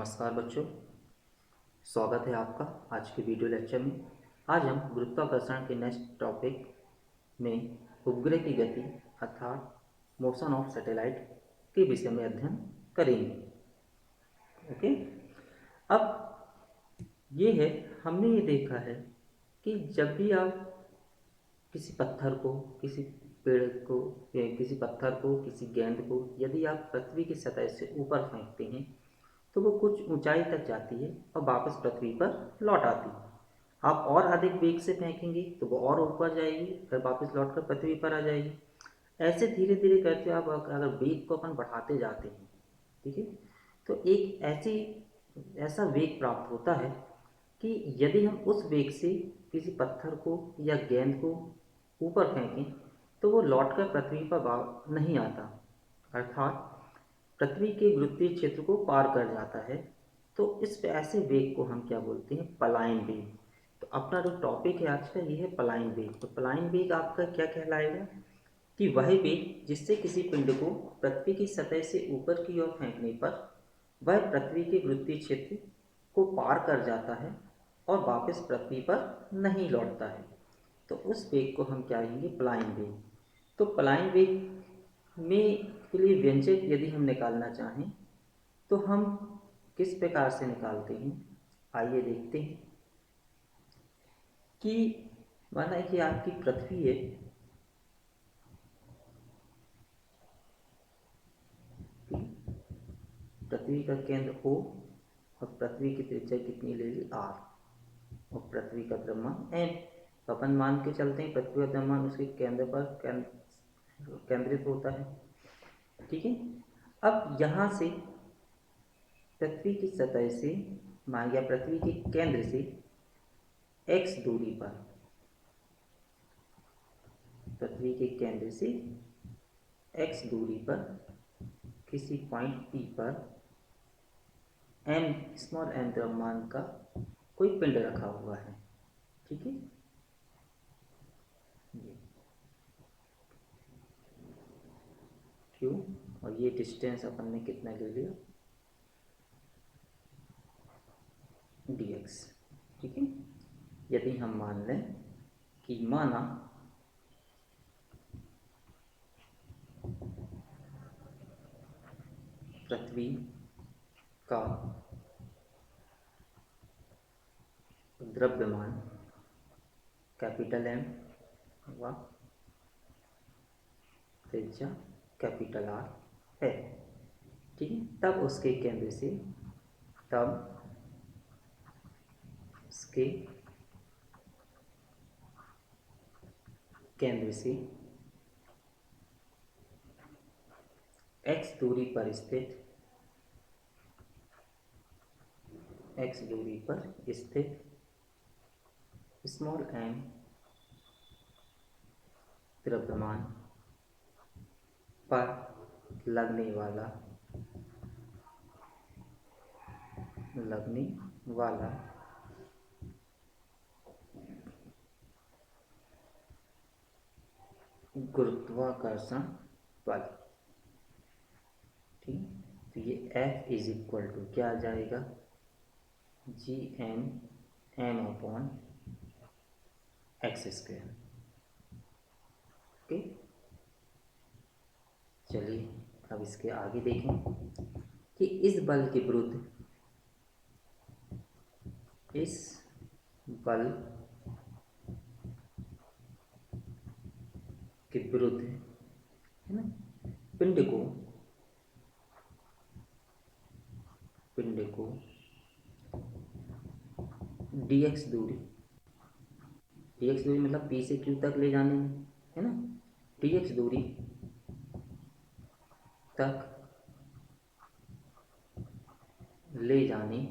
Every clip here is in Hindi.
नमस्कार बच्चों, स्वागत है आपका आज के वीडियो लेक्चर में। आज हम गुरुत्वाकर्षण के नेक्स्ट टॉपिक में उपग्रह की गति अर्थात मोशन ऑफ सैटेलाइट के विषय में अध्ययन करेंगे। ओके, अब ये है, हमने ये देखा है कि जब भी आप किसी पत्थर को, किसी पेड़ को, किसी पत्थर को, किसी गेंद को यदि आप पृथ्वी की सतह से ऊपर फेंकते हैं तो वो कुछ ऊंचाई तक जाती है और वापस पृथ्वी पर लौट आती है। आप और अधिक वेग से फेंकेंगे तो वो और ऊपर जाएगी, फिर वापस लौटकर पृथ्वी पर आ जाएगी। ऐसे धीरे धीरे करके आप अगर वेग को अपन बढ़ाते जाते हैं, ठीक है, तो एक ऐसा वेग प्राप्त होता है कि यदि हम उस वेग से किसी पत्थर को या गेंद को ऊपर फेंकें तो वो लौटकर पृथ्वी पर नहीं आता, अर्थात पृथ्वी के गुरुत्वीय क्षेत्र को पार कर जाता है। तो इस ऐसे वेग को हम क्या बोलते हैं? पलायन वेग। तो अपना जो टॉपिक है आज का ये है पलायन वेग। तो पलायन वेग आपका क्या कहलाएगा कि वह वेग जिससे किसी पिंड को पृथ्वी की सतह से ऊपर की ओर फेंकने पर वह पृथ्वी के गुरुत्वीय क्षेत्र को पार कर जाता है और वापस पृथ्वी पर नहीं लौटता है। तो उस वेग को हम क्या कहेंगे? पलायन वेग। तो पलायन वेग में के लिए व्यंजक यदि हम निकालना चाहें तो हम किस प्रकार से निकालते हैं, आइए देखते हैं। कि माना कि आपकी पृथ्वी है, पृथ्वी का केंद्र O और पृथ्वी की त्रिज्या कितनी ले ली? R, और पृथ्वी का द्रव्यमान M। तो अपन मान के चलते हैं पृथ्वी का द्रव्यमान उसके केंद्र पर केंद्रित होता है, ठीक है। अब यहाँ से पृथ्वी की सतह से मान या पृथ्वी के केंद्र से x दूरी पर, पृथ्वी के केंद्र से x दूरी पर किसी पॉइंट P पर m स्मॉल m द्रव्यमान का कोई पिंड रखा हुआ है, ठीक है। क्यों? और ये डिस्टेंस अपन ने कितना ले लिया? dx, ठीक है। यदि हम मान लें कि माना पृथ्वी का द्रव्यमान कैपिटल M व त्रिज्या कैपिटल R है, ठीक है। तब उसके केंद्र से x दूरी पर स्थित स्मॉल m द्रव्यमान पर लगने वाला गुरुत्वाकर्षण बल, ठीक। तो ये F इज इक्वल टू क्या आ जाएगा? GM upon x²। ओके, चलिए अब इसके आगे देखें कि इस बल के विरुद्ध है ना, पिंड को dx दूरी मतलब P से Q तक ले जाने में, है ना, dx दूरी तक ले जाने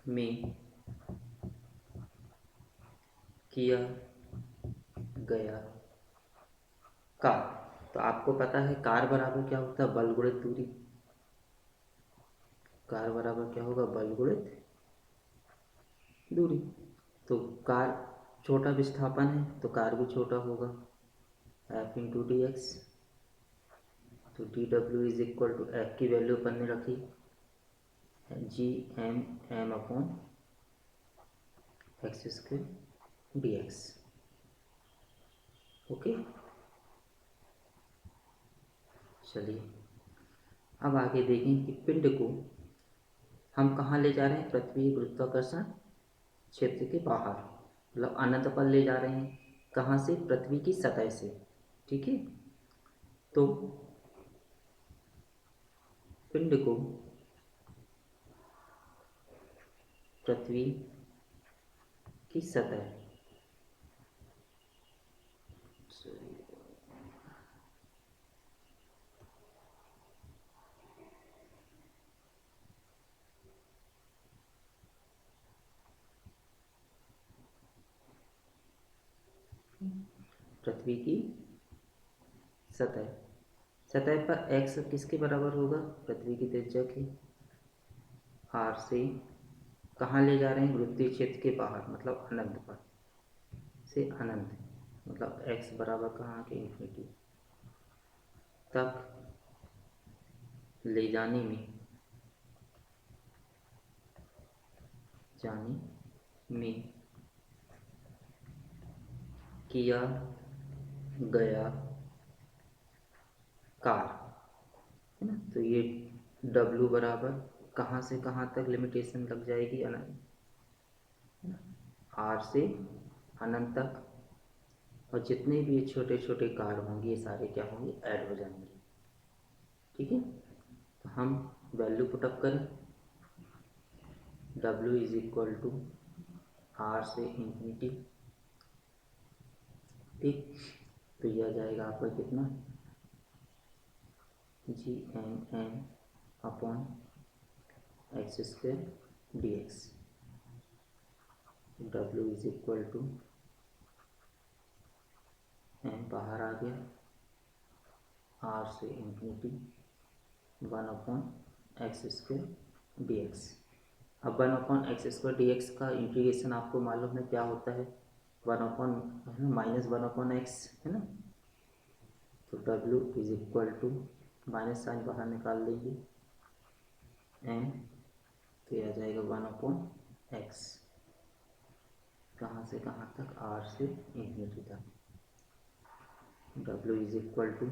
में किया गया कार्य। तो आपको पता है कार्य बराबर क्या होता है? बल गुणित दूरी। कार्य बराबर क्या होगा? बल गुणित दूरी। तो कार्य छोटा विस्थापन है तो कार्य भी छोटा होगा, F इंटू डी एक्स। तो D W is equal to F की वैल्यू अपन ने रखी G M M upon X square D X. Okay, चलिए अब आगे देखें कि पिंड को हम कहाँ ले जा रहे हैं, पृथ्वी गुरुत्वाकर्षण क्षेत्र के बाहर, मतलब अनंत पर ले जा रहे हैं। कहाँ से, पृथ्वी की सतह से। ठीक है, तो पिंड को पृथ्वी की सतह पृथ्वी की सतह, सतह पर x किसके बराबर होगा, पृथ्वी की त्रिज्या के r से कहाँ ले जा रहे हैं, गुरुत्वीय क्षेत्र के बाहर, मतलब अनंत पर से अनंत, मतलब x बराबर कहाँ के इन्फिनिटी तक ले जाने में किया गया कार्य है ना। तो ये W बराबर कहाँ से कहाँ तक लिमिटेशन लग जाएगी, अनंत, R से अनंत तक, और जितने भी ये छोटे छोटे कार्य होंगे ये सारे क्या होंगे, ऐड हो जाएंगे। ठीक है, तो हम वैल्यू पुटअप करें, W is equal to R से इंफिनिटी। ठीक, तो यह आ जाएगा आपका कितना, G M upon X square D X. W is equal to M बाहर आ गया, R से infinity 1 upon X square D X. अब 1 upon X square D X का इंटीग्रेशन आपको मालूम है क्या होता है, 1 अपॉन है ना, माइनस 1 अपॉन एक्स है ना। तो W is equal to, minus sign बाहर निकाल देंगे, एम, तो यह आ जाएगा 1 अपॉन एक्स, कहाँ से कहाँ तक, R से इंफिनिटी तक। W is equal to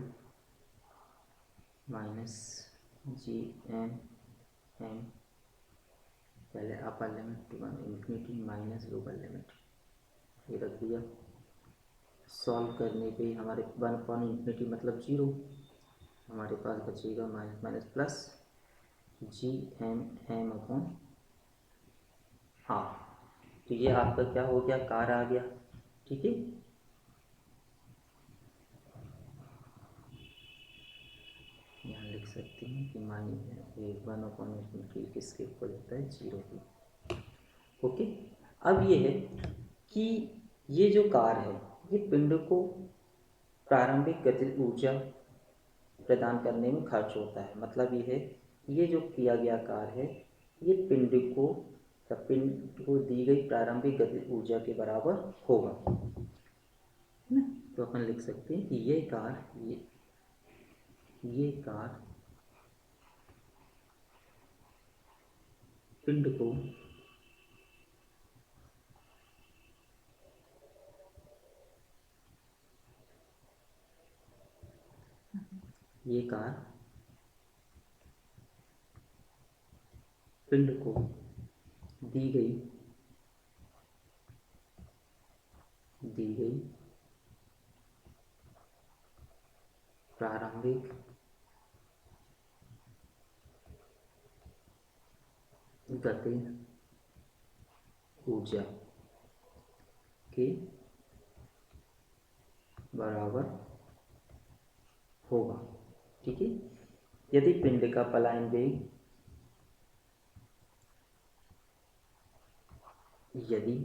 minus G M M, पहले upper limit 1 infinity minus lower limit, ये रख दिया। सॉल्व करने पे हमारे 1 अपॉन इंफिनिटी मतलब 0, हमारे पास बचेगा minus minus plus G M upon R. तो ये आपका क्या हो गया, कार आ गया। ठीक है, यहाँ लिख सकते हैं कि माइनस 1 अपॉन इंफिनिटी किसके इक्वल होता है, 0 की। ओके, अब ये है कि ये जो कार है ये पिंड को प्रारंभिक गतिज ऊर्जा प्रदान करने में खर्च होता है। मतलब ये है, ये जो किया गया कार्य है ये पिंड को या पिंड को दी गई प्रारंभिक गतिज ऊर्जा के बराबर होगा, है ना। तो अपन लिख सकते हैं कि ये कार्य पिंड को ये कार्य पिंड को दी गई प्रारंभिक गतिज ऊर्जा के बराबर होगा। ठीक है, यदि पिंड का पलायन वेग यदि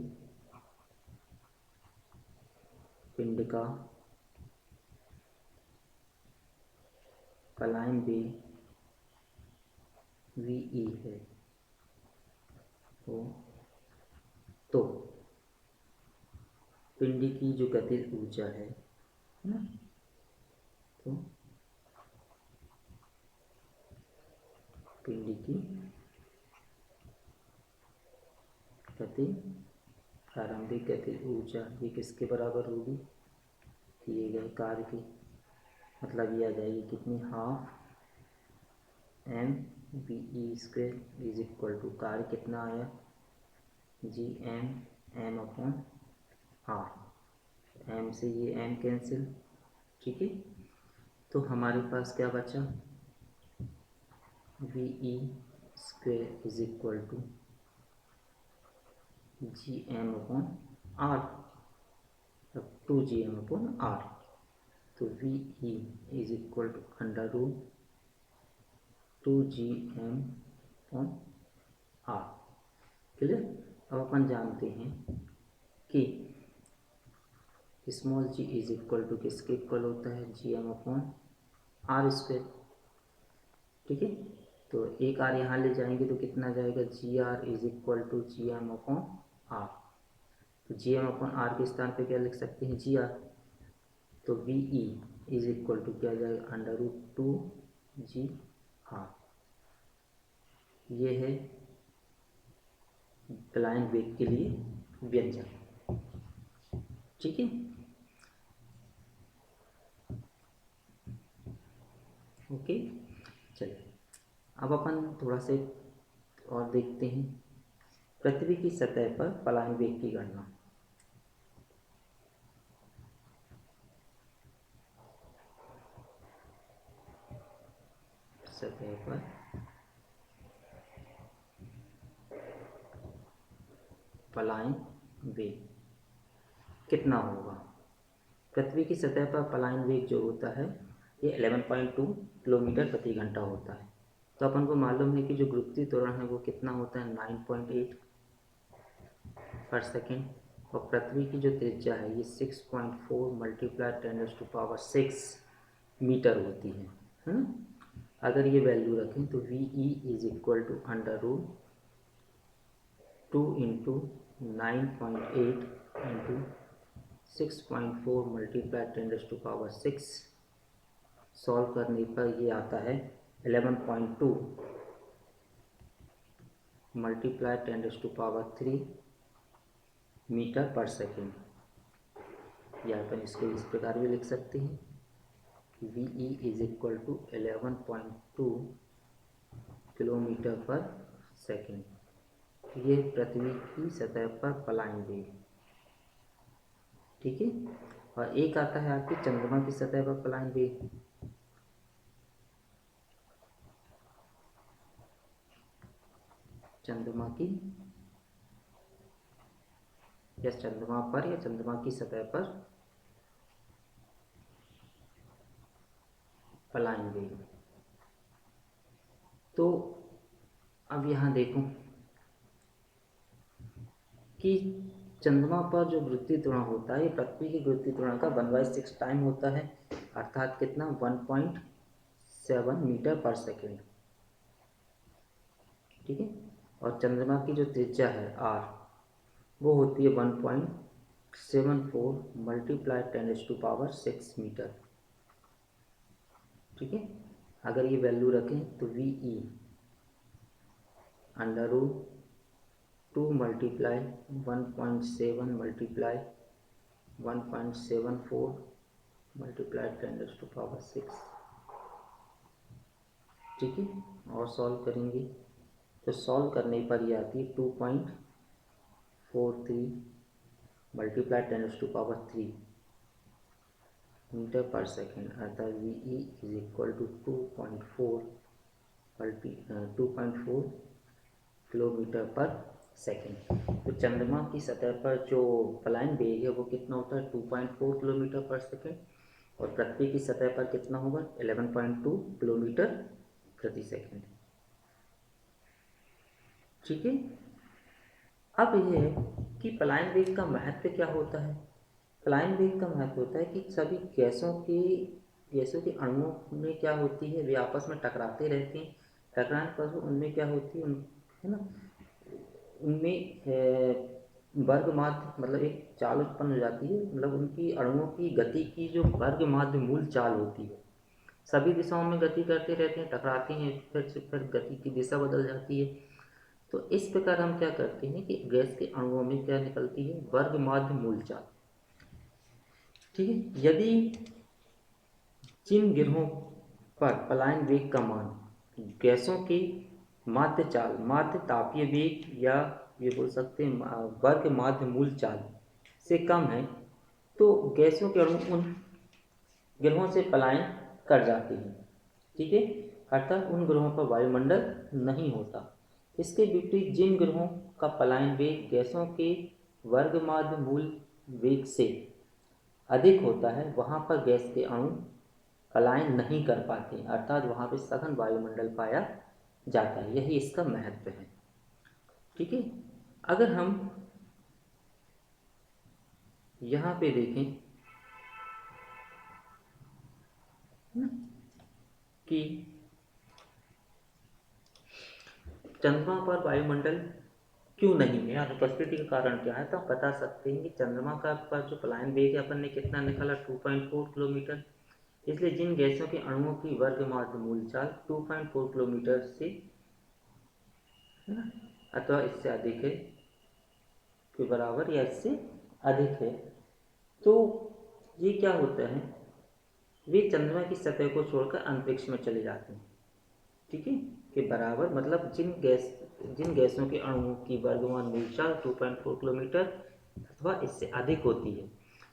पिंड का पलायन वेग वी है तो पिंड की जो गतिज ऊर्जा है ना, तो पिंड की गति, प्रारंभिक गति ऊर्जा ये किसके बराबर होगी, किए गए कार्य की, मतलब ये आ जाएगी कितनी, half M V E square is equal to कार्य कितना आया, G M upon R, M से ये एम कैंसिल, ठीक है। तो हमारे पास क्या बचा, V E square is equal to G M upon R, अब 2gm/r, तो V E is equal to under root 2gm/r, clear. अब अपन जानते हैं कि small g is equal to किसके इक्वल होता है, gm/r², ठीक है। तो एक आर यहाँ ले जाएंगे तो कितना जाएगा, gr is equal to gm/r, तो gm/r के स्थान पे क्या लिख सकते हैं, gr, तो V E is equal to क्या जाएगा, अंडर रूट 2gr, ये है पलायन वेग के लिए व्यंजक, ठीक है। ओके, चलिए अब अपन थोड़ा से और देखते हैं, पृथ्वी की सतह पर पलायन वेग की गणना। सतह पर पलायन वेग कितना होगा, पृथ्वी की सतह पर पलायन वेग जो होता है ये 11.2 किलोमीटर प्रति घंटा होता है। तो अपन को मालूम है कि जो गुरुत्वीय त्वरण है वो कितना होता है, 9.8 पर सेकेंड, और पृथ्वी की जो त्रिज्या है ये 6.4 मल्टीप्लाई 10⁶ मीटर होती है ना। अगर ये वैल्यू रखें तो V E is equal to under root 2 into 9.8 into 6.4 multiply 10⁶, solve करने पर ये आता है 11.2 मल्टीप्लाई 10⁻³ मीटर पर सेकेंड, या अपन इसको इस प्रकार भी लिख सकते हैं कि V E is equal to 11.2 kilometre पर सेकेंड, ये पृथ्वी की सतह पर पलायन वेग, ठीक है। और एक आता है आपकी चंद्रमा की सतह पर पलायन वेग, चंद्रमा की या चंद्रमा पर या चंद्रमा की सतह पर पलायन वेग। तो अब यहाँ देखो कि चंद्रमा पर जो गुरुत्वीय त्वरण होता है ये पृथ्वी के गुरुत्वीय त्वरण का 1/6 टाइम होता है, अर्थात कितना, 1.7 मीटर पर सेकेंड, ठीक है। और चंद्रमा की जो त्रिज्या है r वो होती है 1.74 मल्टीप्लाई 10⁻⁶ मीटर, ठीक है। अगर ये वैल्यू रखें तो V E under root 2 multiply 1.7 multiply 1.74 multiply 10⁻⁶, ठीक है। और सॉल्व करेंगे तो सॉल्व करने पर ये आती है 2.43 मल्टीप्लाई 10⁻³ मीटर पर सेकेंड, अर्थात V E is equal to 2.4 kilometre पर सेकेंड। तो चंद्रमा की सतह पर जो पलायन वेग है वो कितना होता है, 2.4 किलोमीटर पर सेकेंड, और पृथ्वी की सतह पर कितना होगा, 11.2 किलोमीटर प्रति सेकेंड, ठीक है। अब यह है कि पलायन वेग का महत्व क्या होता है। पलायन वेग का महत्व होता है कि सभी गैसों के अणुओं में क्या होती है, वे आपस में टकराते रहते हैं, टकराने पर उनमें क्या होती है ना, उनमें वर्ग माध्य मतलब एक चाल उत्पन्न हो जाती है, मतलब उनकी अणुओं की गति की जो वर्ग माध्य मूल चाल होती है, सभी दिशाओं में गति करते रहते हैं, टकराते हैं, फिर गति की दिशा बदल जाती है। तो इस प्रकार हम क्या करते हैं कि गैस के अणुओं में क्या निकलती है, वर्ग माध्य मूल चाल। ठीक है, यदि जिन गिरोहों पर पलायन वेग का मान गैसों की माध्य चाल, माध्य तापीय वेग, या ये बोल सकते हैं वर्ग माध्य मूल चाल से कम है, तो गैसों के अणु उन ग्रहों से पलायन कर जाते हैं। ठीक है, अर्थात उन ग्रहों पर वायुमंडल नहीं होता। इसके विपरीत जिन ग्रहों का पलायन वेग गैसों के वर्गमाध्य मूल वेग से अधिक होता है, वहाँ पर गैस के अणु पलायन नहीं कर पाते, अर्थात वहाँ पर सघन वायुमंडल पाया जाता है। यही इसका महत्व है। ठीक है, अगर हम यहाँ पे देखें कि चंद्रमा पर वायुमंडल क्यों नहीं है, अनुपस्थिति का कारण क्या है, तो हम बता सकते हैं कि चंद्रमा का पर जो पलायन वेग है अपन ने कितना निकाला, 2.4 किलोमीटर। इसलिए जिन गैसों के अणुओं की वर्गमाध्य मूल चाल 2.4 किलोमीटर से, है ना, अथवा इससे अधिक है, के बराबर या इससे अधिक है, तो ये क्या होता है, वे चंद्रमा की सतह को छोड़कर अंतरिक्ष में चले जाते हैं। ठीक है, के बराबर मतलब जिन गैसों के अणुओं की वर्गमान मूल चाल 2.4 किलोमीटर अथवा इससे अधिक होती है,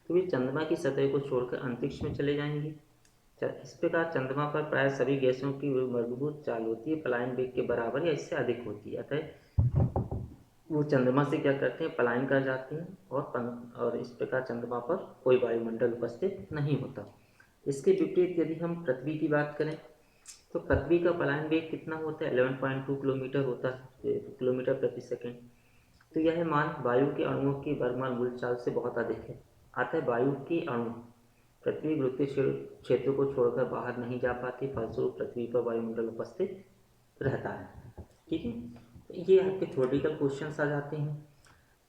तो वे चंद्रमा की सतह को छोड़कर अंतरिक्ष में चले जाएंगे। इस प्रकार चंद्रमा पर प्राय सभी गैसों की वर्गभूत चाल होती है पलायन वेग के बराबर या इससे अधिक होती है, अतः वो चंद्रमा से क्या करते हैं, पलायन कर जाते हैं, और इस प्रकार चंद्रमा पर कोई वायुमंडल उपस्थित नहीं होता। इसके विपरीत यदि हम पृथ्वी की बात करें, तो पृथ्वी का पलायन वेग कितना होता है, 11.2 किलोमीटर होता है, किलोमीटर प्रति सेकेंड। तो यह मान वायु के अणुओं की वर्गमान मूल चाल से बहुत अधिक है। अतः वायु के अणु पृथ्वी गुरुत्वीय क्षेत्र को छोड़कर बाहर नहीं जा पाते, फलस्वरूप पृथ्वी पर वायुमंडल उपस्थित रहता है। ठीक है, ये आपके थ्योरेटिकल क्वेश्चन आ जाते हैं।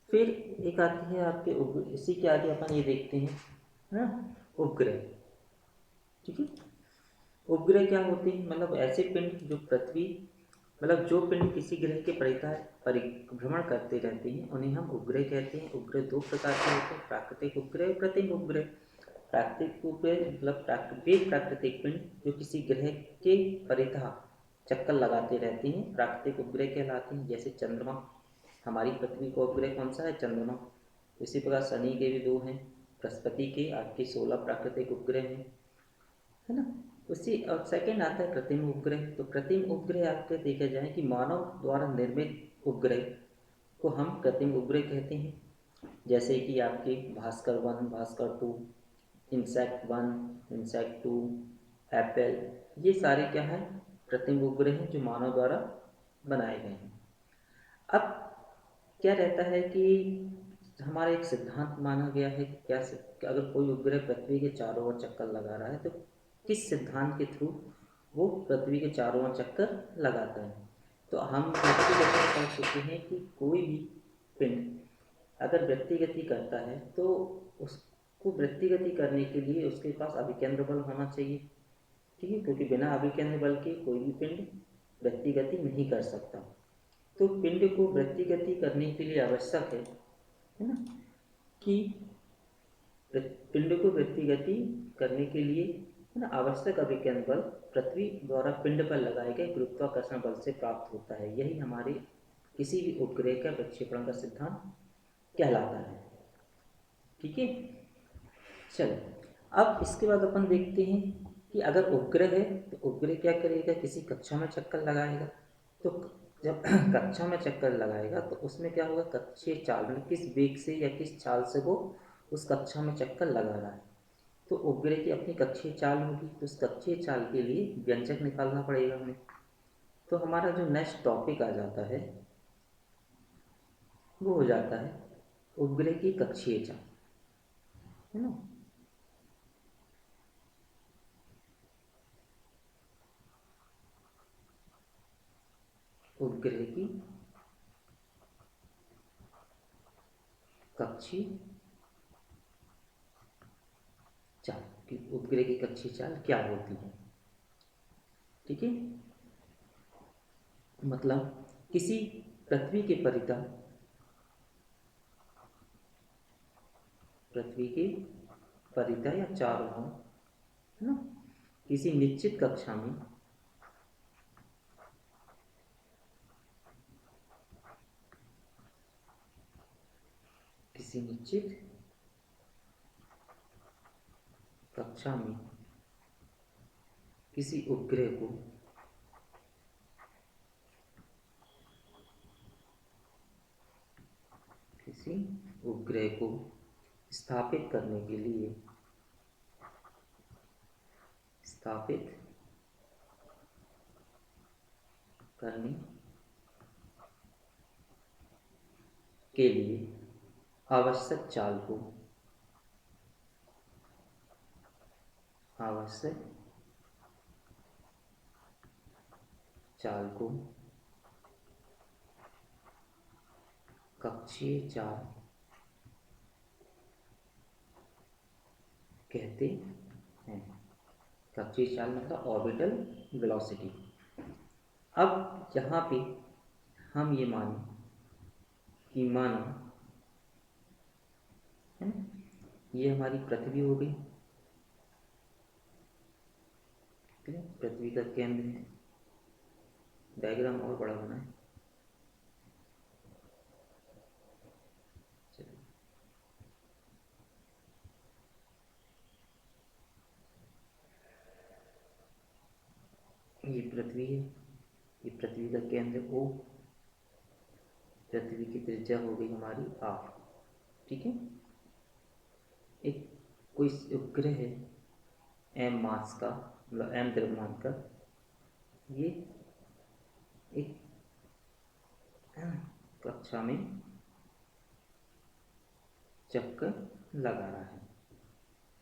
फिर एक आती है आपके इसी के आगे अपन ये देखते हैं, है ना, उपग्रह। ठीक है, उपग्रह क्या होते हैं, मतलब ऐसे पिंड जो पृथ्वी, मतलब जो पिंड किसी ग्रह के परिभ्रमण करते रहते हैं, उन्हें हम उपग्रह कहते हैं। उपग्रह दो प्रकार के होते हैं, प्राकृतिक उपग्रह और कृत्रिम उपग्रह। प्राकृतिक उपग्रह मतलब वे प्राकृतिक पिंड जो किसी ग्रह के परितः चक्कर लगाते रहते हैं, प्राकृतिक उपग्रह कहलाते हैं। जैसे चंद्रमा, हमारी पृथ्वी का उपग्रह कौन सा है, चंद्रमा। इसी प्रकार शनि के भी दो हैं, बृहस्पति के आपके 16 प्राकृतिक उपग्रह हैं, है ना। उसी और सेकेंड आता है कृत्रिम उपग्रह। तो कृत्रिम उपग्रह आपके देखा जाए कि मानव द्वारा निर्मित उपग्रह को हम कृत्रिम उपग्रह कहते हैं। जैसे कि आपके Bhaskar 1, Bhaskar 2, insect 1, insect 2, Apple, ये सारे क्या है, कृत्रिम उपग्रह हैं जो मानव द्वारा बनाए गए हैं। अब क्या रहता है कि हमारा एक सिद्धांत माना गया है कि क्या अगर कोई उपग्रह पृथ्वी के चारों ओर चक्कर लगा रहा है, तो किस सिद्धांत के थ्रू वो पृथ्वी के चारों ओर चक्कर लगाता है। तो हम व्यक्तिगत कर चुके हैं कि कोई भी पिंड अगर वृत्तिगति करता है, तो उसको वृत्तिगति करने के लिए उसके पास अभिकेंद्र बल होना चाहिए। ठीक है, क्योंकि बिना अभिकेंद्र बल के कोई भी पिंड वृत्तिगति नहीं कर सकता। तो पिंड को वृत्तिगति करने के लिए आवश्यक है ना, कि पिंड को वृत्तिगति करने के लिए, है ना, आवश्यक अभिकेंद्र बल पृथ्वी द्वारा पिंड पर लगाए गए गुरुत्वाकर्षण बल से प्राप्त होता है। यही हमारे किसी भी उपग्रह का प्रक्षेपण का सिद्धांत कहलाता है। ठीक है, चलो अब इसके बाद अपन देखते हैं कि अगर उपग्रह है तो उपग्रह क्या करेगा, किसी कक्षा में चक्कर लगाएगा। तो जब कक्षा में चक्कर लगाएगा तो उसमें क्या होगा, कक्षीय चाल, मतलब किस वेग से या किस चाल से वो उस कक्षा में चक्कर लगा रहा है। तो उपग्रह की अपनी कक्षीय चाल होगी, तो उस कक्षीय चाल के लिए व्यंजक निकालना पड़ेगा हमें। तो हमारा जो नेक्स्ट टॉपिक आ जाता है वो हो जाता है उपग्रह की कक्षीय चाल, है ना। उपग्रह की कक्षीय चाल, कि उपग्रह की कक्षीय चाल क्या होती है। ठीक है, मतलब किसी पृथ्वी के परितः, पृथ्वी के परितः या चारों ओर, है ना, किसी निश्चित कक्षा में किसी निश्चित कक्षा में किसी उपग्रह को स्थापित करने के लिए आवश्यक चाल को कक्षीय चाल कहते हैं। कक्षीय चाल मतलब ऑर्बिटल वेलोसिटी। अब यहाँ पे हम ये माने कि माना, है ना, ये हमारी पृथ्वी हो गई, पृथ्वी का केंद्र है। डायग्राम और बड़ा बना है, ये पृथ्वी है, ये पृथ्वी का केंद्र O, पृथ्वी की त्रिज्या हो गई हमारी R, ठीक है। एक कोई उपग्रह है M मास का, मतलब M द्रव्यमान का, ये एक कक्षा में चक्कर लगा रहा है,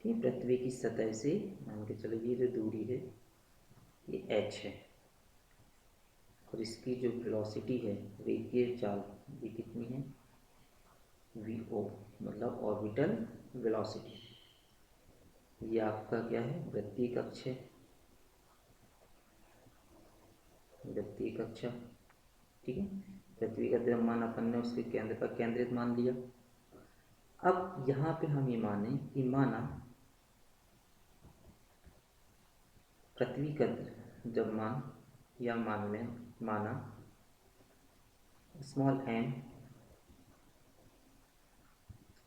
ठीक है। पृथ्वी की सतह से मान के चलो ये जो दूरी है ये h है, और इसकी जो वेलोसिटी है, रेखीय चाल, ये कितनी है, v0, मतलब ऑर्बिटल वेलोसिटी। ये आपका क्या है, वृत्तीय कक्ष है, वृत्तीय कक्षा, ठीक है। पृथ्वी का द्रव्यमान अपन ने उसके केंद्र पर केंद्रित मान लिया। अब यहाँ पे हम ये माने कि माना पृथ्वी का द्रव्यमान, या मान लें माना स्मॉल m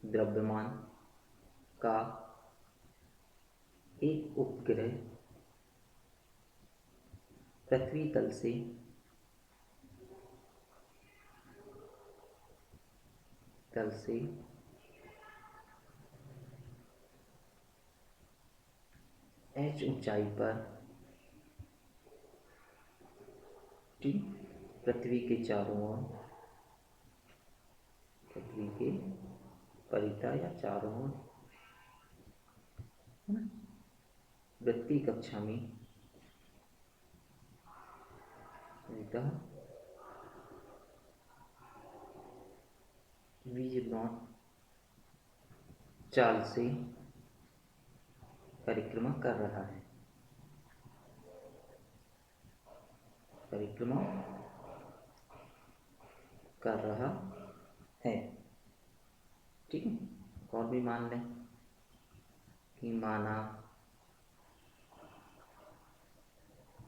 द्रव्यमान का एक उपग्रह पृथ्वी तल से h ऊंचाई पर, ठीक, पृथ्वी के चारों ओर, पृथ्वी के परितः या चारों ओर, वृत्तीय कक्षा में v0 चाल से परिक्रमा कर रहा है, परिक्रमा कर रहा है, ठीक है। और भी मान लें कि माना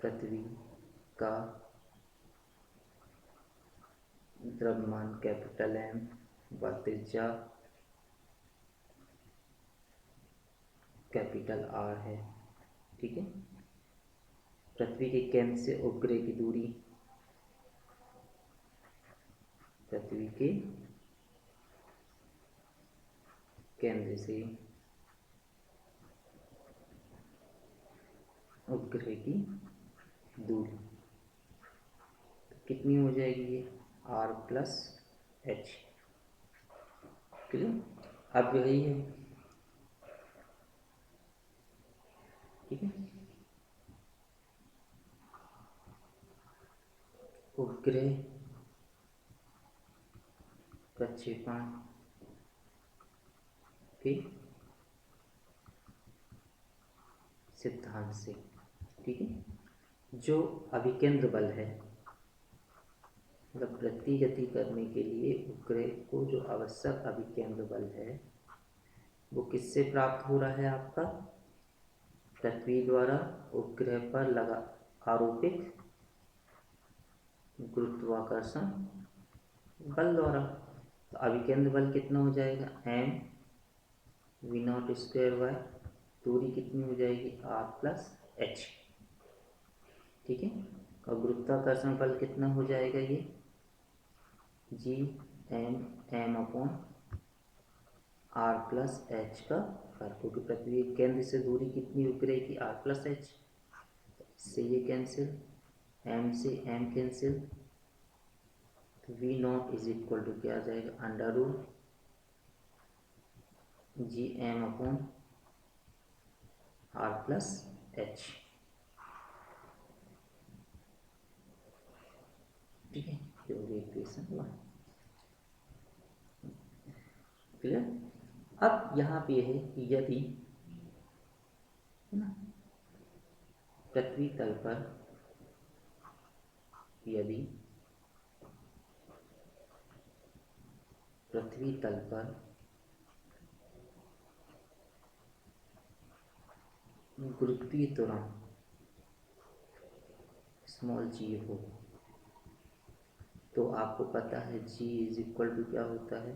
पृथ्वी का द्रव्यमान कैपिटल M व त्रिज्या कैपिटल R है, ठीक है। पृथ्वी के केंद्र से उपग्रह की दूरी, पृथ्वी के केंद्र से उपग्रह की दूरी कितनी हो जाएगी, ये R प्लस H, क्लियर। अब यही है, ठीक है। उपग्रह प्रक्षेपण के सिद्धांत से, ठीक है। जो अभिकेंद्र बल है, मतलब प्रति गति करने के लिए उपग्रह को जो आवश्यक अभिकेंद्र बल है वो किससे प्राप्त हो रहा है आपका? पृथ्वी द्वारा उपग्रह पर लगा आरोपित गुरुत्वाकर्षण बल द्वारा। तो अभिकेंद्र बल कितना हो जाएगा? M V not square by दूरी कितनी हो जाएगी? R plus H. ठीक है। और गुरुत्वाकर्षण बल कितना हो जाएगा? ये G M upon R plus H का वर्ग, क्योंकि पृथ्वी केंद्र से दूरी कितनी उपग्रह की? R plus H. इससे ये कैंसिल, एम से एम कैंसिल, तो V not is equal to क्या आ जाएगा? Under root G M upon R plus H. ठीक है, ये हो गई इक्वेशन 1। क्लियर। अब यहाँ पे है कि यदि, है ना, पृथ्वी तल पर यदि पृथ्वी तल पर गुरुत्वीय त्वरण स्मॉल जी हो, तो आपको पता है जी इज इक्वल टू क्या होता है?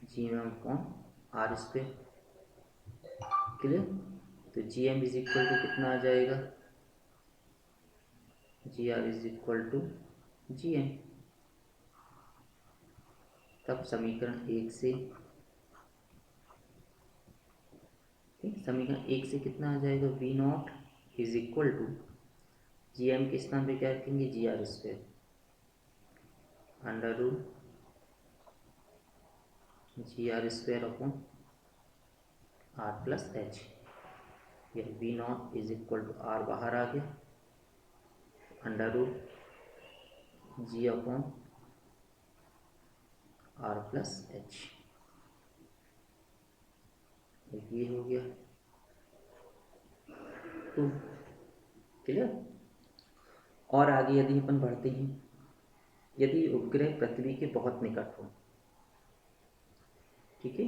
G M upon R square. Clear. तो G M is equal to कितना आ जाएगा? G R is equal to G M. तब समीकरण एक से, समीकरण एक से कितना आ जाएगा? V not is equal to G M के स्थान पे क्या रखेंगे? G R square under root G R square upon R plus H. यह V not is equal to R बाहर आ गया, under root G upon R plus H. ये हो गया। तो क्लियर। और आगे यदि अपन बढ़ते हैं, यदि उपग्रह पृथ्वी के बहुत निकट हो, ठीक है,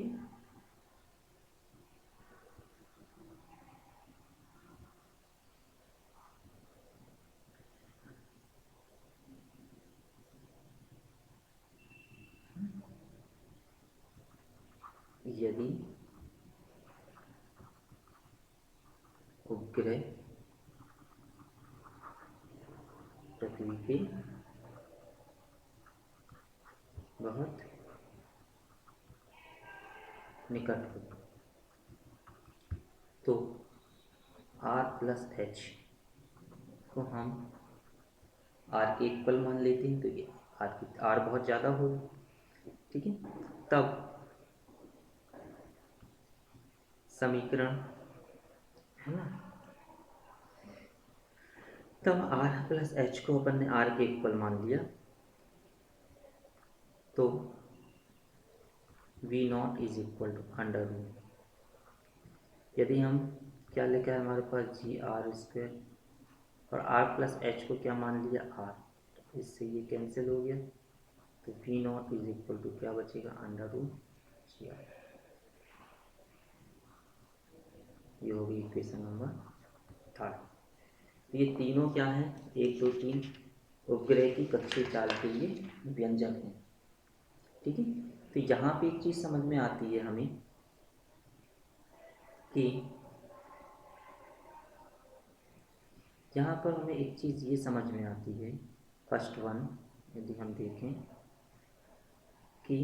यदि उपग्रह पृथ्वी के बहुत निकट हो, तो आर प्लस एच को हम आर के इक्वल मान लेते हैं, तो ये आर बहुत ज़्यादा होगा। ठीक है। तब समीकरण, है ना, तब आर प्लस एच को अपन ने आर के इक्वल मान लिया, तो V not is equal to under root, यदि हम क्या लेकर आए हमारे पास? जी आर स्क्वायर, और आर प्लस एच को क्या मान लिया? आर, तो इससे ये कैंसिल हो गया, तो V not is equal to क्या बचेगा? Under root G R. ये हो गई इक्वेशन नंबर 3। ये तीनों क्या है? 1 2 3 उपग्रह की कक्षीय चाल के लिए व्यंजक हैं। ठीक है। तो यहाँ पे एक चीज़ समझ में आती है हमें कि यहाँ पर हमें एक चीज़ ये समझ में आती है, फर्स्ट वन, यदि हम देखें कि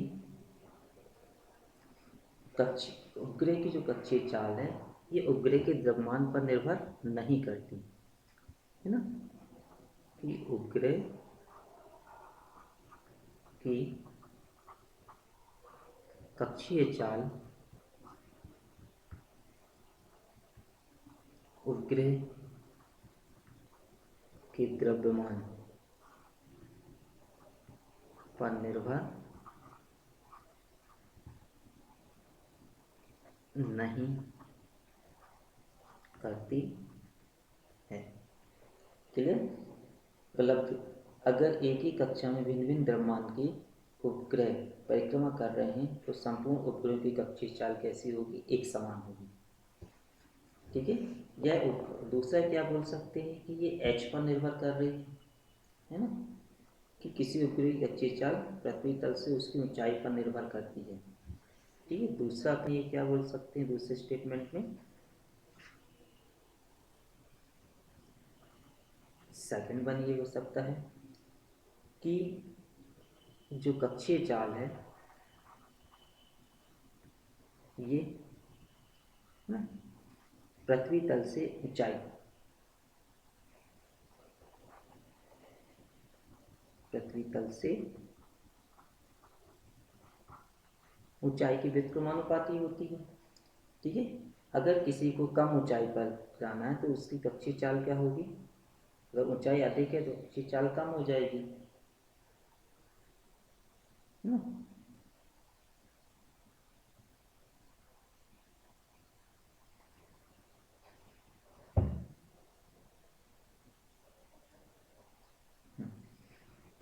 उपग्रह की जो कक्षीय चाल है ये उपग्रह के द्रव्यमान पर निर्भर नहीं करती, है ना, कि उपग्रह की कक्षीय चाल उपग्रह के द्रव्यमान पर निर्भर नहीं करती है। क्लियर। गलत अगर एक ही कक्षा में भिन्न भिन्न द्रव्यमान के उपग्रह परिक्रमा कर रहे हैं तो संपूर्ण उपग्रहों की कक्षीय चाल कैसी होगी? एक समान होगी। ठीक है। यह दूसरा क्या बोल सकते हैं कि ये एच पर निर्भर कर रही है ना, कि किसी उपग्रह की कक्षीय चाल पृथ्वी तल से उसकी ऊंचाई पर निर्भर करती है। ठीक है। दूसरा अपने ये क्या बोल सकते हैं दूसरे स्टेटमेंट में, सेकंड वन ये हो सकता है कि जो कक्षीय चाल है ये ना पृथ्वी तल से ऊंचाई, पृथ्वी तल से ऊंचाई की व्युत्क्रमानुपाती होती है। ठीक है। अगर किसी को कम ऊंचाई पर जाना है तो उसकी कक्षीय चाल क्या होगी? अगर ऊंचाई अधिक है तो कक्षीय चाल कम हो जाएगी ना।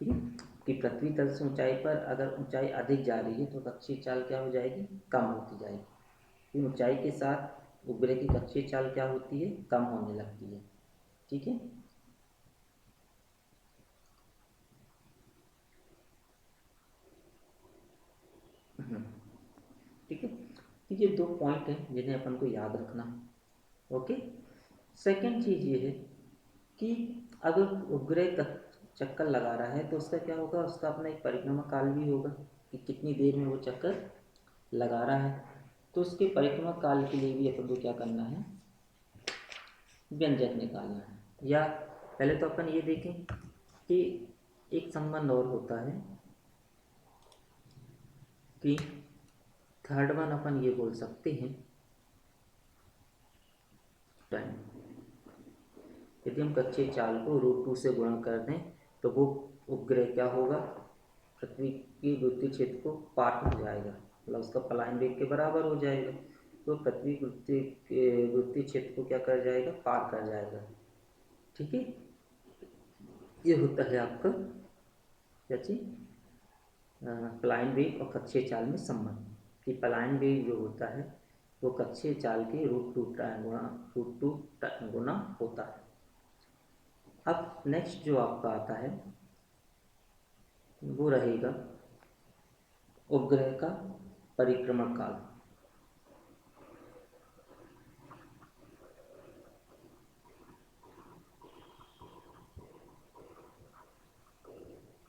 ठीक है। कि पृथ्वी तल से ऊंचाई पर अगर ऊंचाई अधिक जा रही है तो कक्षीय चाल क्या हो जाएगी? कम होती जाएगी। कि ऊंचाई के साथ उपग्रह की कक्षीय चाल क्या होती है? कम होने लगती है। ठीक है। ठीक है। तो ये दो पॉइंट हैं जिन्हें अपन को याद रखना है। ओके। सेकंड चीज ये है कि अगर उपग्रह चक्कर लगा रहा है तो उसका क्या होगा? उसका अपना एक परिक्रमा काल भी होगा कि कितनी देर में वो चक्कर लगा रहा है। तो उसके परिक्रमा काल के लिए भी अपन को क्या करना है? व्यंजक निकालना है। या पहले तो अपन ये देखें कि एक संबंध और होता है कि थर्ड वन अपन ये बोल सकते हैं टाइम। यदि हम कच्चे चाल को √2 से गुणा कर दें तो वो उपग्रह क्या होगा? पृथ्वी की गुरुत्वीय क्षेत्र को पार हो जाएगा, मतलब उसका पलायन वेग के बराबर हो जाएगा। तो पृथ्वी गुरुत्वीय क्षेत्र को क्या कर जाएगा? पार कर जाएगा। ठीक है। ये होता है आपका क्या चीज? पलायन वेग और कक्षीय चाल में संबंध। कि पलायन वेग जो होता है वो कक्षीय चाल के √2 गुना होता है। अब नेक्स्ट जो आपका आता है वो रहेगा उपग्रह का परिक्रमण काल।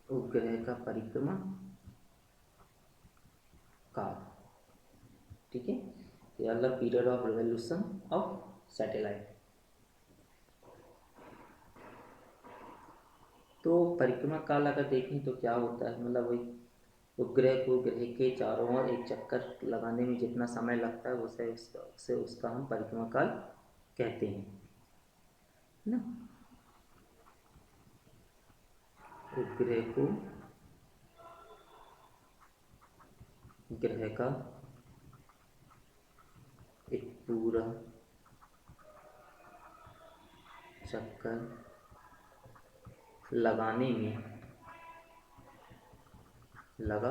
उपग्रह का परिक्रमण काल। ठीक है। ये मतलब period of revolution of satellite. तो परिक्रमा काल अगर देखें तो क्या होता है, मतलब वही उपग्रह को ग्रह के चारों ओर एक चक्कर लगाने में जितना समय लगता है उसे उसका हम परिक्रमा काल कहते हैं ना। उपग्रह को ग्रह का एक पूरा चक्कर लगाने में लगा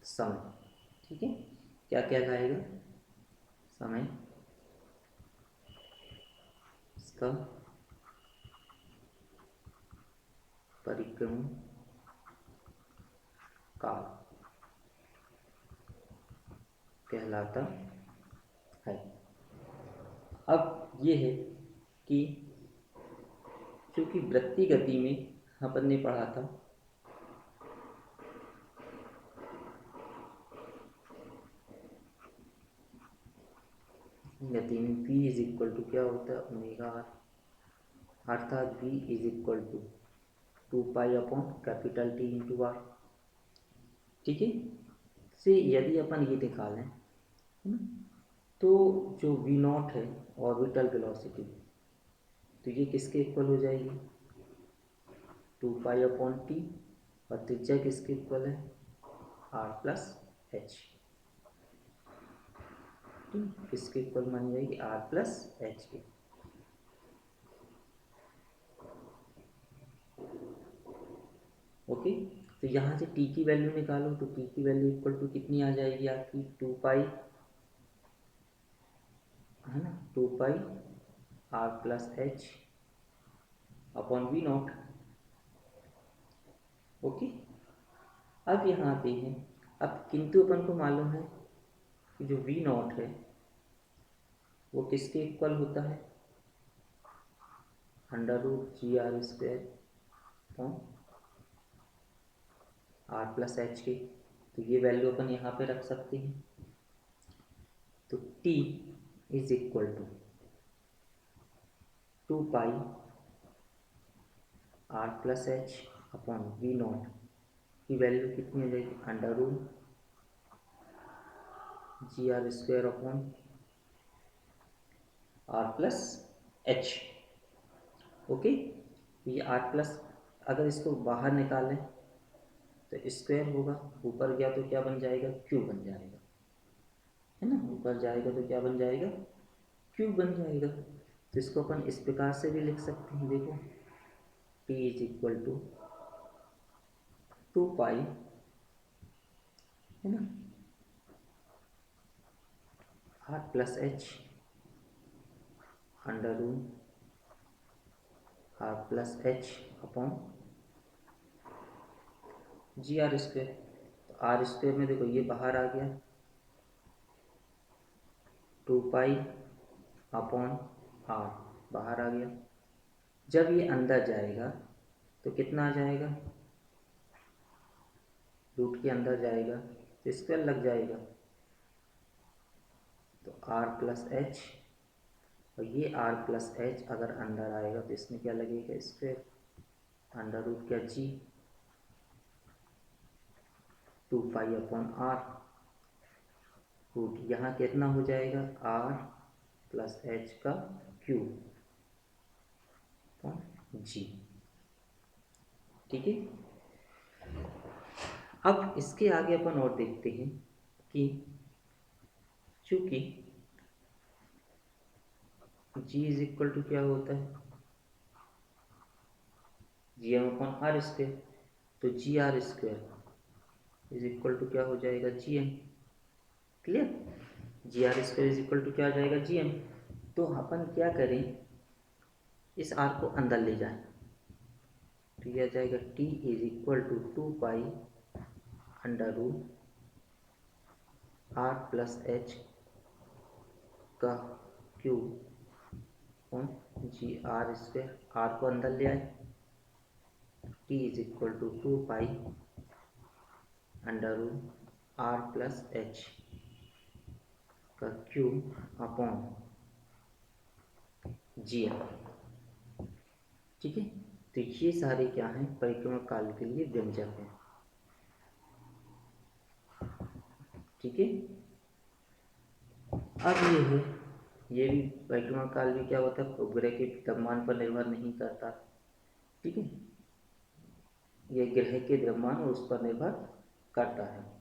समय। ठीक है। क्या क्या लाएगा? समय, इसका परिक्रमण काल कहलाता है। अब ये है कि चूंकि वृत्तीय गति में अपन ने पढ़ा था गति में v इज इक्वल टू क्या होता है? ओमेगा आर, अर्थात v is equal to 2π/T/r। ठीक है। से यदि अपन ये निकालें है ना, तो जो v0 है ऑर्बिटल वेलोसिटी, तो ये किसके इक्वल हो जाएगी? 2π/T। और त्रिज्या किसके इक्वल है? r+h। किसके इक्वल मानी जाएगी? r+h के। ओके, तो यहाँ से टी की वैल्यू निकालो, तो टी की वैल्यू इक्वल टू कितनी आ जाएगी आपकी 2 पाई, है ना, 2 pi R plus H upon V naught. Okay, अब यहाँ पे है, अब किंतु अपन को मालूम है कि जो वी नॉट है वो किसके इक्वल होता है, under root G R square upon R plus H के। तो ये वैल्यू अपन यहाँ पे रख सकते हैं। तो t is equal to 2 pi R plus H upon V not की वैल्यू कितनी हो जाएगी, under root G R square upon R plus H. Okay, ये आर प्लस, अगर इसको बाहर निकालें तो स्क्वायर होगा, ऊपर गया तो क्या बन जाएगा, क्यू बन जाएगा, है ना, ऊपर जाएगा तो क्या बन जाएगा, क्यू बन जाएगा। तो इसको अपन इस प्रकार से भी लिख सकते हैं, देखो t is equal to 2 pi, है ना, R plus H under root R plus H upon G R square. तो आर स्क्वेयर में देखो ये बाहर आ गया, 2 पाई अपॉन आर बाहर आ गया। जब ये अंदर जाएगा तो कितना आ जाएगा, रूट के अंदर जाएगा तो स्क्वायर लग जाएगा, तो आर प्लस एच, और ये आर प्लस एच अगर अंदर आएगा तो इसमें क्या लगेगा, स्क्वायर, अंडर रूट क्या जी, 2 पाई अपॉन आर, रूट यहाँ कितना हो जाएगा, आर प्लस एच का क्यूब अपॉन जी। ठीक है, अब इसके आगे अपन और देखते हैं कि चूंकि जी इज इक्वल टू क्या होता है, G M upon R square, तो G R square is equal to क्या हो जाएगा, G M. Clear, G R square is equal to क्या हो जाएगा, जी एम। तो अपन क्या करें, इस आर को अंदर ले जाएं, तो यह आ जाएगा T is equal to 2 pi under root R plus H का cube on G R square, R को अंदर ले आए, T is equal to 2 pi under root R plus H का क्यूब अपॉन जी एम। ठीक है, तो ये सारे क्या हैं, परिक्रमा काल के लिए व्यंजक हैं। ठीक है, अब ये है, ये भी परिक्रमा काल भी क्या होता है, उपग्रह के द्रव्यमान पर निर्भर नहीं करता। ठीक है, ये ग्रह के द्रव्यमान और उस पर निर्भर करता है।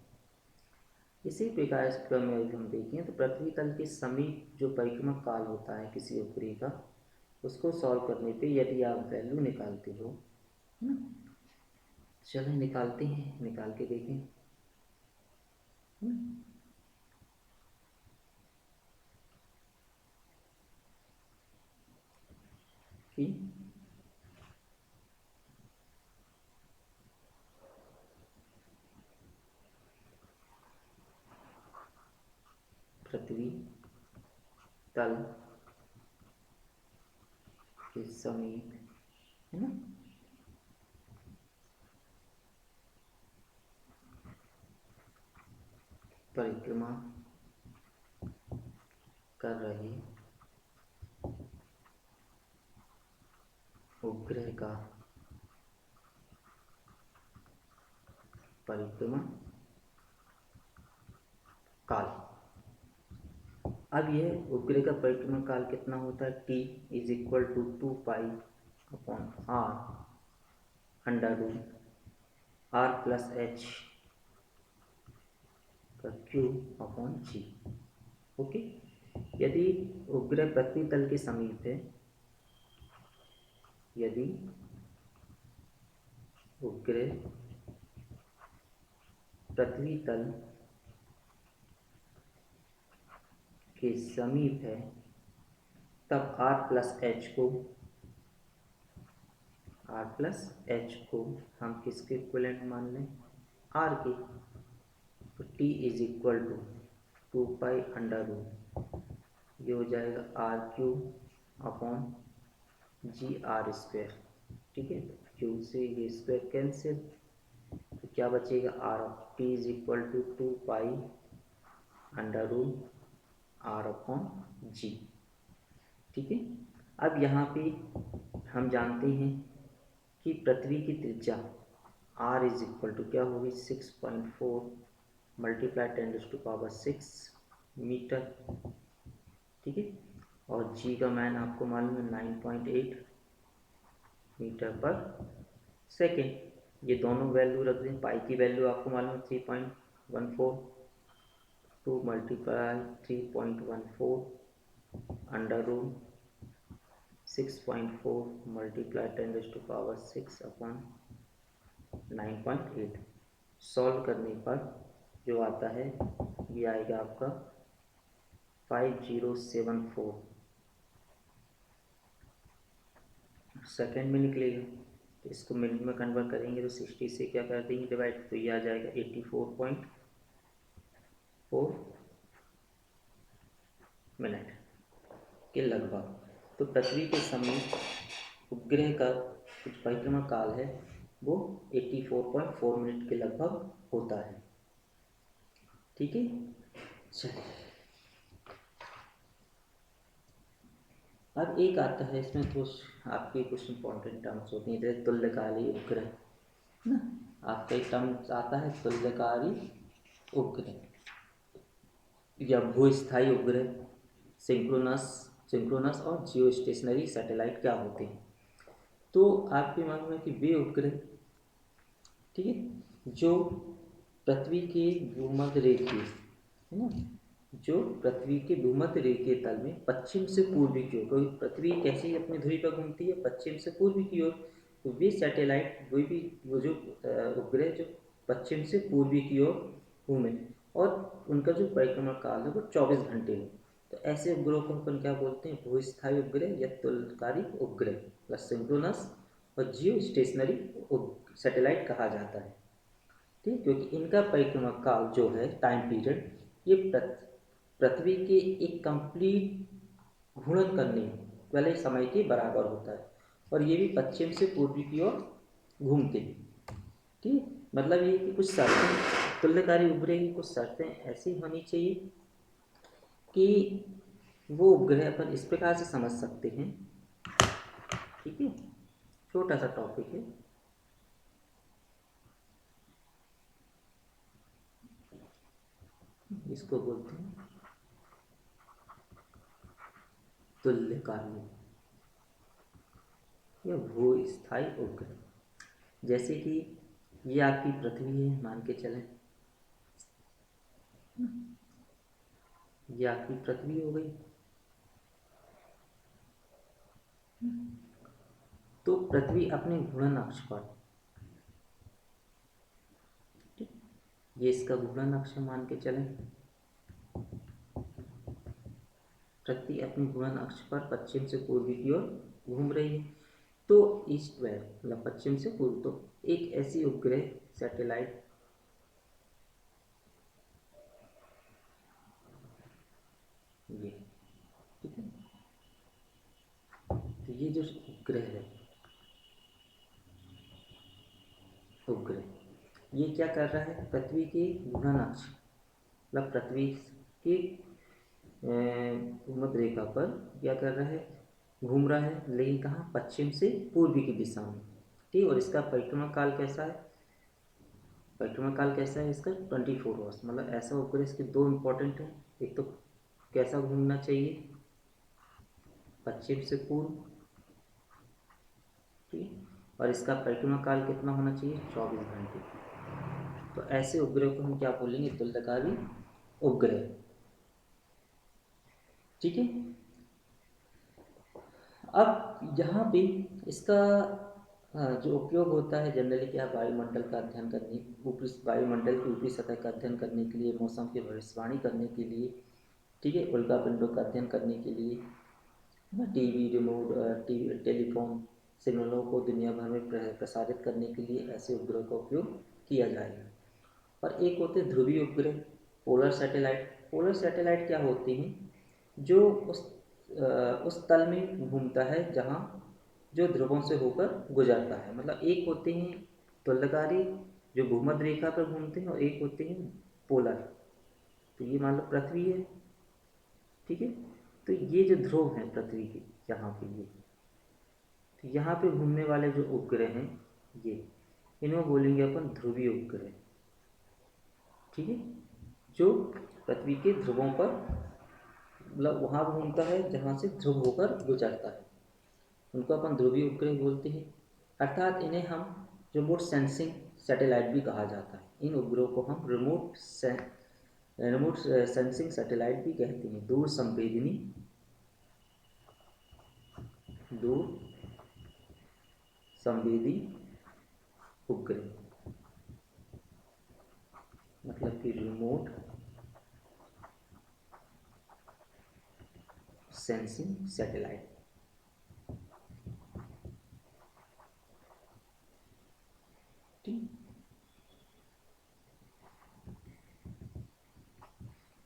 इसी प्रकार इस क्रम में यदि हम देखें तो पृथ्वी तल के समीप जो परिक्रमा काल होता है किसी उपग्रह का, उसको सॉल्व करने पे यदि आप वैल्यू निकालते हो, है ना, चलो निकालते हैं, निकाल के देखें, है ना? कि पृथ्वी तल के समीप, है ना, परिक्रमा कर रहे उपग्रह का परिक्रमा काल। अब यह उपग्रह का परिक्रमा काल कितना होता है, T is equal to 2 pi upon R under root R plus H का क्यूब अपॉन जी। ओके, यदि उपग्रह पृथ्वी तल के समीप है, यदि उपग्रह पृथ्वी तल के समीप है, तब r प्लस एच को हम किसके इक्विवेलेंट मान लें, r के। तो t is equal to 2 pi under root, ये हो जाएगा r³ अपॉन g r²। ठीक है, क्यू से ये स्क्वायर कैंसिल, तो क्या बचेगा, r(t) is equal to 2 pi under root r upon g। ठीक है, अब यहाँ पे हम जानते हैं कि पृथ्वी की त्रिज्या r इज इक्वल टू क्या होगी, 6.4 मल्टीप्लाई 10⁻⁶ मीटर। ठीक है, और g का मान आपको मालूम है 9.8 मीटर पर सेकेंड। ये दोनों वैल्यू रख दें, पाई की वैल्यू आपको मालूम है 3.14, 2 multiply 3.14 under root 6.4 multiply 10⁻⁶ upon 9.8। Solve करने पर जो आता है ये आएगा आपका 5074 सेकेंड में निकलेगा। तो इसको मिनट में कन्वर्ट करेंगे तो 60 से क्या कर देंगे डिवाइड, तो ये आ जाएगा 84.4 मिनट के लगभग। तो पृथ्वी के समीप उपग्रह का कुछ परिक्रमा काल है वो 84.4 मिनट के लगभग होता है। ठीक है, चलिए अब एक आता है, इसमें तो आपके कुछ इंपॉर्टेंट टर्म्स होती हैं, जैसे तुल्यकारी उपग्रह ना, आपका एक टर्म आता है तुल्यकारी उपग्रह या भूस्थायी उपग्रह, सिंक्रोनस और जियो स्टेशनरी सैटेलाइट क्या होते हैं। तो आपके मालूम है कि वे उपग्रह, ठीक है, जो पृथ्वी के भूमध्य रेखीय है ना, जो पृथ्वी के भूमध्य रेखीय तल में पश्चिम से पूर्व की ओर, क्योंकि पृथ्वी कैसी अपनी धुरी पर घूमती है, पश्चिम से पूर्व की ओर, तो वे सैटेलाइट वो जो उपग्रह जो पश्चिम से पूर्वी की ओर घूमे और उनका जो परिक्रमा काल है वो 24 घंटे हो, तो ऐसे उपग्रह को अपन क्या बोलते हैं, भूस्थायी उपग्रह या तुल्यकारी उपग्रह प्लस सिंक्रोनस और जियो स्टेशनरी सैटेलाइट कहा जाता है। ठीक, क्योंकि इनका परिक्रमा काल जो है टाइम पीरियड, ये पृथ्वी के एक कंप्लीट घूर्णन करने वाले समय के बराबर होता है, और ये भी पश्चिम से पूर्वी की ओर घूमते हैं। ठीक, मतलब ये कि कुछ शर्तें, तुल्यकारी उपग्रह की कुछ शर्तें ऐसी होनी चाहिए कि वो उपग्रह अपन इस प्रकार से समझ सकते हैं। ठीक है, छोटा सा टॉपिक है, इसको बोलते हैं तुल्यकारी या भूस्थायी उपग्रह। जैसे कि ये आपकी पृथ्वी है मान के चलें, ये आपकी पृथ्वी हो गई। तो पृथ्वी अपने घूर्णन अक्ष पर, ये इसका घूर्णन अक्ष मान के चलें, पृथ्वी अपनी घूर्णन अक्ष पर पश्चिम से पूर्वी की ओर घूम रही है। तो ईस्ट वेस्ट मतलब पश्चिम से पूर्व, तो एक ऐसी उपग्रह सैटेलाइट ये, ठीक है, तो ये जो उपग्रह है, उपग्रह ये क्या कर रहा है, पृथ्वी के घूर्णन अक्ष मतलब पृथ्वी की भूमध्य रेखा पर क्या कर रहा है, घूम रहा है, लेकिन कहाँ, पश्चिम से पूर्वी की दिशा में। ठीक, और इसका परिक्रमा काल कैसा है, परिक्रमा काल कैसा है इसका 24 आवर्स। मतलब ऐसा उपग्रह, इसके दो इम्पोर्टेंट है, एक तो कैसा घूमना चाहिए, पश्चिम से पूर्व, ठीक, और इसका परिक्रमा काल कितना होना चाहिए, 24 घंटे। तो ऐसे उपग्रह को हम क्या बोलेंगे, तुल्यकारी उपग्रह। ठीक है, अब यहाँ पे इसका हाँ, जो उपयोग होता है जनरली क्या, वायुमंडल का अध्ययन करने, ऊपरी वायुमंडल की ऊपरी सतह का अध्ययन करने के लिए, मौसम की भविष्यवाणी करने के लिए, ठीक है, उल्का पिंडों का अध्ययन करने के लिए, ना, टीवी रिमोट, टीवी टेलीफोन सिग्नलों को दुनिया भर में प्रसारित करने के लिए ऐसे उपग्रह का उपयोग किया जाएगा। और एक होते हैं ध्रुवीय उपग्रह, पोलर सैटेलाइट। पोलर सैटेलाइट क्या होते हैं, जो उस तल में घूमता है जहाँ जो ध्रुवों से होकर गुजरता है। मतलब एक होते हैं तुल्यकारी जो भूमध्य रेखा पर घूमते हैं, और एक होते हैं पोलर। तो ये मान लो पृथ्वी है, ठीक है, तो ये जो ध्रुव हैं पृथ्वी के यहाँ पे, ये तो यहाँ पे घूमने वाले जो उपग्रह हैं, ये इनको बोलेंगे अपन ध्रुवीय उपग्रह, ठीक है, जो पृथ्वी के ध्रुवों पर, मतलब वहाँ घूमता है जहाँ से ध्रुव होकर गुजरता है, उनको अपन ध्रुवीय उपग्रह बोलते हैं। अर्थात इन्हें हम रिमोट सेंसिंग सैटेलाइट भी कहा जाता है। इन उपग्रहों को हम रिमोट सेंसिंग सैटेलाइट भी कहते हैं। दूर संवेदी उपग्रह, मतलब कि रिमोट सेंसिंग सैटेलाइट। ठीक,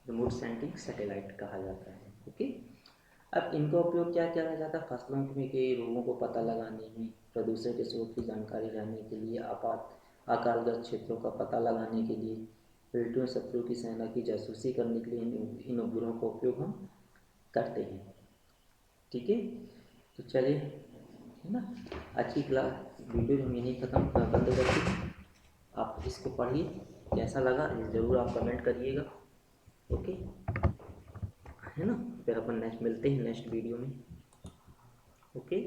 रिमोट सेंसिंग सैटेलाइट कहा जाता है। ओके, अब इनका उपयोग क्या किया जाता है, फसलों में के रोगों को पता लगाने में, प्रदूषण के स्रोत की जानकारी जानने के लिए, अकालग्रस्त क्षेत्रों का पता लगाने के लिए, मिलिट्री में शत्रु की सेना की जासूसी करने के लिए इन उपग्रहों का उपयोग हम करते हैं। ठीक है, तो चलिए, है ना, आज की क्लास वीडियो हम यहीं ख़त्म बंद करते हैं। आप इसको पढ़िए, कैसा लगा ज़रूर आप कमेंट करिएगा। ओके, है ना, फिर अपन नेक्स्ट मिलते हैं नेक्स्ट वीडियो में। ओके।